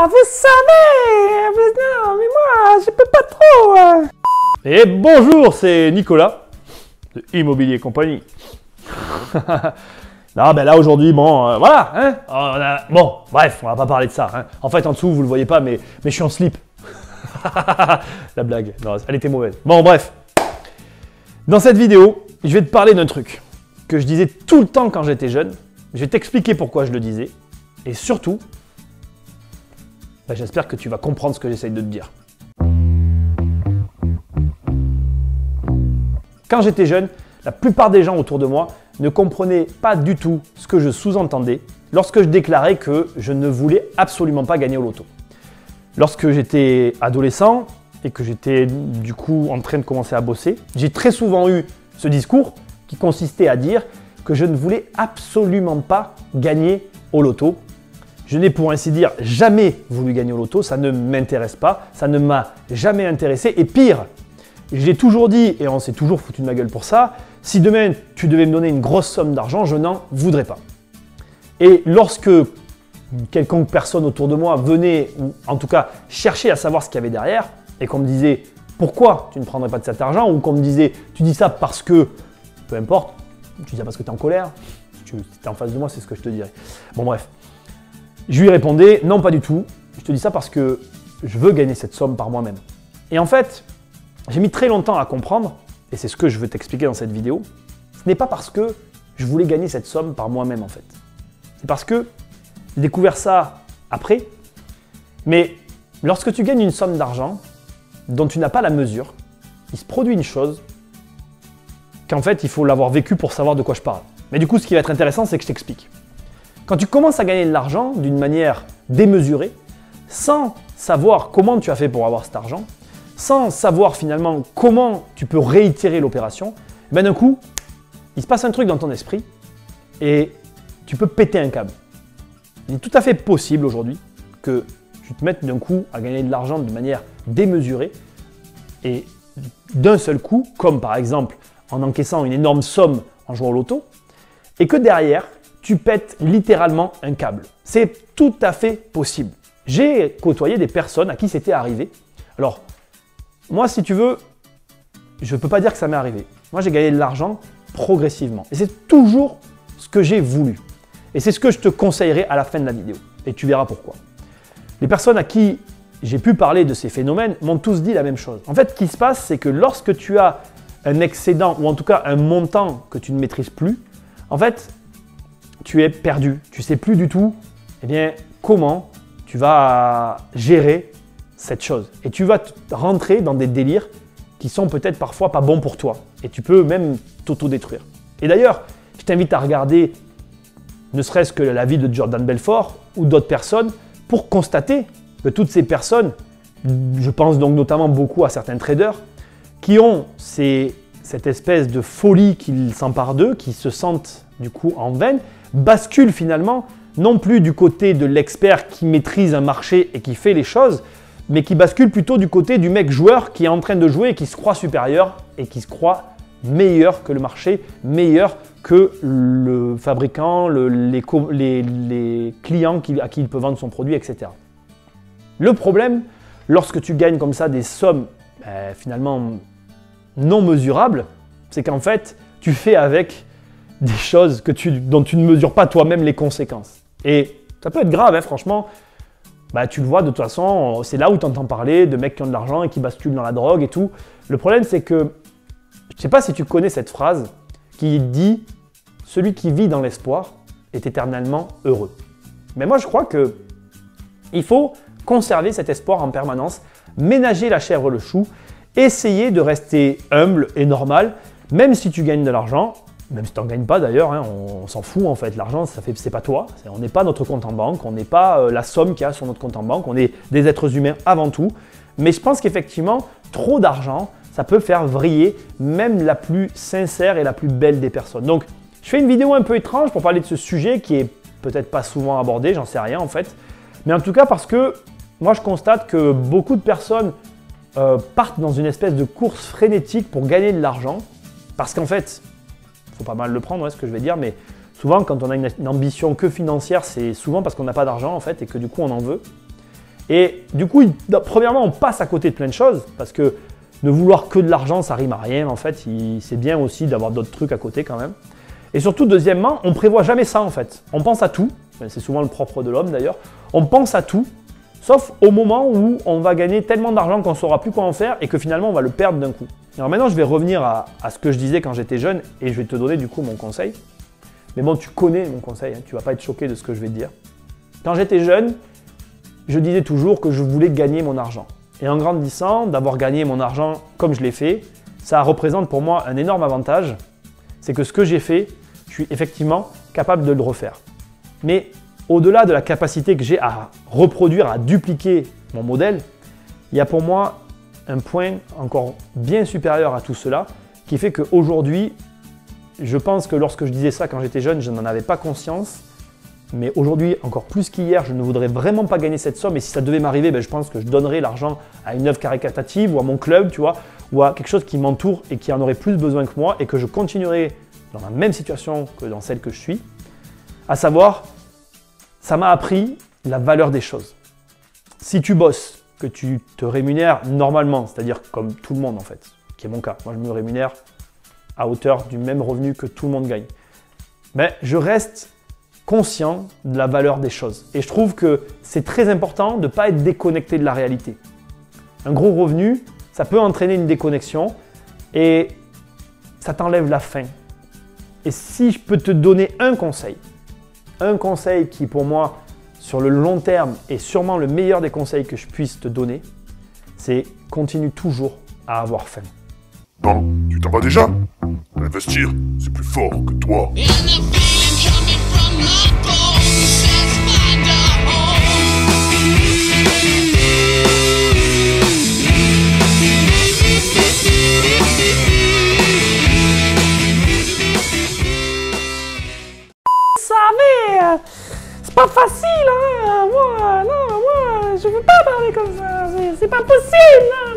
vous savez, non, mais moi, je peux pas trop. Et bonjour, c'est Nicolas, de Immobilier Compagnie. Non, ben là aujourd'hui, bon, voilà, hein, bon, bref, on va pas parler de ça. Hein. En fait, en dessous, vous le voyez pas, mais je suis en slip. La blague, non, elle était mauvaise. Bon, bref. Dans cette vidéo, je vais te parler d'un truc que je disais tout le temps quand j'étais jeune. Je vais t'expliquer pourquoi je le disais. Et surtout, ben, j'espère que tu vas comprendre ce que j'essaye de te dire. Quand j'étais jeune, la plupart des gens autour de moi ne comprenaient pas du tout ce que je sous-entendais lorsque je déclarais que je ne voulais absolument pas gagner au loto. Lorsque j'étais adolescent et que j'étais du coup en train de commencer à bosser, j'ai très souvent eu ce discours qui consistait à dire que je ne voulais absolument pas gagner au loto. Je n'ai pour ainsi dire jamais voulu gagner au loto, ça ne m'intéresse pas, ça ne m'a jamais intéressé et pire, j'ai toujours dit, et on s'est toujours foutu de ma gueule pour ça, si demain tu devais me donner une grosse somme d'argent, je n'en voudrais pas. Et lorsque quelconque personne autour de moi venait, ou en tout cas cherchait à savoir ce qu'il y avait derrière, et qu'on me disait pourquoi tu ne prendrais pas de cet argent, ou qu'on me disait tu dis ça parce que, peu importe, tu dis ça parce que tu es en colère, si tu es en face de moi, c'est ce que je te dirais. Bon bref, je lui répondais non pas du tout, je te dis ça parce que je veux gagner cette somme par moi-même. Et en fait, j'ai mis très longtemps à comprendre, et c'est ce que je veux t'expliquer dans cette vidéo, ce n'est pas parce que je voulais gagner cette somme par moi-même en fait. C'est parce que j'ai découvert ça après, mais lorsque tu gagnes une somme d'argent dont tu n'as pas la mesure, il se produit une chose qu'en fait il faut l'avoir vécu pour savoir de quoi je parle. Mais du coup ce qui va être intéressant c'est que je t'explique. Quand tu commences à gagner de l'argent d'une manière démesurée, sans savoir comment tu as fait pour avoir cet argent, sans savoir finalement comment tu peux réitérer l'opération, ben d'un coup, il se passe un truc dans ton esprit et tu peux péter un câble. Il est tout à fait possible aujourd'hui que tu te mettes d'un coup à gagner de l'argent de manière démesurée et d'un seul coup, comme par exemple en encaissant une énorme somme en jouant au loto, et que derrière, tu pètes littéralement un câble. C'est tout à fait possible. J'ai côtoyé des personnes à qui c'était arrivé. Alors, moi, si tu veux, je ne peux pas dire que ça m'est arrivé. Moi, j'ai gagné de l'argent progressivement. Et c'est toujours ce que j'ai voulu. Et c'est ce que je te conseillerais à la fin de la vidéo. Et tu verras pourquoi. Les personnes à qui j'ai pu parler de ces phénomènes m'ont tous dit la même chose. En fait, ce qui se passe, c'est que lorsque tu as un excédent, ou en tout cas un montant que tu ne maîtrises plus, en fait, tu es perdu. Tu ne sais plus du tout comment tu vas gérer cette chose. Et tu vas rentrer dans des délires qui sont peut-être parfois pas bons pour toi. Et tu peux même t'auto-détruire. Et d'ailleurs, je t'invite à regarder ne serait-ce que la vie de Jordan Belfort ou d'autres personnes pour constater que toutes ces personnes, je pense donc notamment beaucoup à certains traders, qui ont cette espèce de folie qu'ils s'emparent d'eux, qui se sentent du coup en veine, basculent finalement non plus du côté de l'expert qui maîtrise un marché et qui fait les choses, mais qui bascule plutôt du côté du mec joueur qui est en train de jouer et qui se croit supérieur et qui se croit meilleur que le marché, meilleur que le fabricant, les clients à qui il peut vendre son produit, etc. Le problème, lorsque tu gagnes comme ça des sommes finalement non mesurables, c'est qu'en fait, tu fais avec des choses dont tu ne mesures pas toi-même les conséquences. Et ça peut être grave, hein, franchement. Bah, tu le vois de toute façon, c'est là où tu entends parler de mecs qui ont de l'argent et qui basculent dans la drogue et tout. Le problème, c'est que, je ne sais pas si tu connais cette phrase qui dit « Celui qui vit dans l'espoir est éternellement heureux ». Mais moi, je crois qu'il faut conserver cet espoir en permanence, ménager la chèvre le chou, essayer de rester humble et normal, même si tu gagnes de l'argent, même si tu n'en gagnes pas d'ailleurs, hein, on s'en fout en fait, l'argent c'est pas toi, on n'est pas notre compte en banque, on n'est pas la somme qu'il y a sur notre compte en banque, on est des êtres humains avant tout. Mais je pense qu'effectivement, trop d'argent, ça peut faire vriller même la plus sincère et la plus belle des personnes. Donc, je fais une vidéo un peu étrange pour parler de ce sujet qui est peut-être pas souvent abordé, j'en sais rien en fait. Mais en tout cas parce que moi je constate que beaucoup de personnes partent dans une espèce de course frénétique pour gagner de l'argent. Parce qu'en fait, il faut pas mal le prendre, ce que je vais dire, mais souvent quand on a une ambition que financière, c'est souvent parce qu'on n'a pas d'argent en fait et que du coup on en veut. Et du coup, premièrement, on passe à côté de plein de choses parce que ne vouloir que de l'argent, ça rime à rien. En fait, c'est bien aussi d'avoir d'autres trucs à côté quand même. Et surtout, deuxièmement, on prévoit jamais ça en fait. On pense à tout. C'est souvent le propre de l'homme d'ailleurs. On pense à tout, sauf au moment où on va gagner tellement d'argent qu'on ne saura plus quoi en faire et que finalement, on va le perdre d'un coup. Alors maintenant, je vais revenir à ce que je disais quand j'étais jeune et je vais te donner du coup mon conseil. Mais bon, tu connais mon conseil, hein, tu ne vas pas être choqué de ce que je vais te dire. Quand j'étais jeune, je disais toujours que je voulais gagner mon argent. Et en grandissant, d'avoir gagné mon argent comme je l'ai fait, ça représente pour moi un énorme avantage. C'est que ce que j'ai fait, je suis effectivement capable de le refaire. Mais au-delà de la capacité que j'ai à reproduire, à dupliquer mon modèle, il y a pour moi un point encore bien supérieur à tout cela qui fait qu'aujourd'hui, je pense que lorsque je disais ça quand j'étais jeune, je n'en avais pas conscience. Mais aujourd'hui, encore plus qu'hier, je ne voudrais vraiment pas gagner cette somme. Et si ça devait m'arriver, je pense que je donnerais l'argent à une œuvre caritative ou à mon club, tu vois, ou à quelque chose qui m'entoure et qui en aurait plus besoin que moi et que je continuerai dans la même situation que dans celle que je suis. À savoir, ça m'a appris la valeur des choses. Si tu bosses, que tu te rémunères normalement, c'est-à-dire comme tout le monde en fait, qui est mon cas. Moi, je me rémunère à hauteur du même revenu que tout le monde gagne. Mais je reste conscient de la valeur des choses. Et je trouve que c'est très important de ne pas être déconnecté de la réalité. Un gros revenu, ça peut entraîner une déconnexion et ça t'enlève la faim. Et si je peux te donner un conseil qui pour moi, sur le long terme, est sûrement le meilleur des conseils que je puisse te donner, c'est continue toujours à avoir faim. Non, tu t'en vas déjà? Investir, c'est plus fort que toi. C'est pas facile, hein. Moi, je veux pas parler comme ça. C'est pas possible, hein.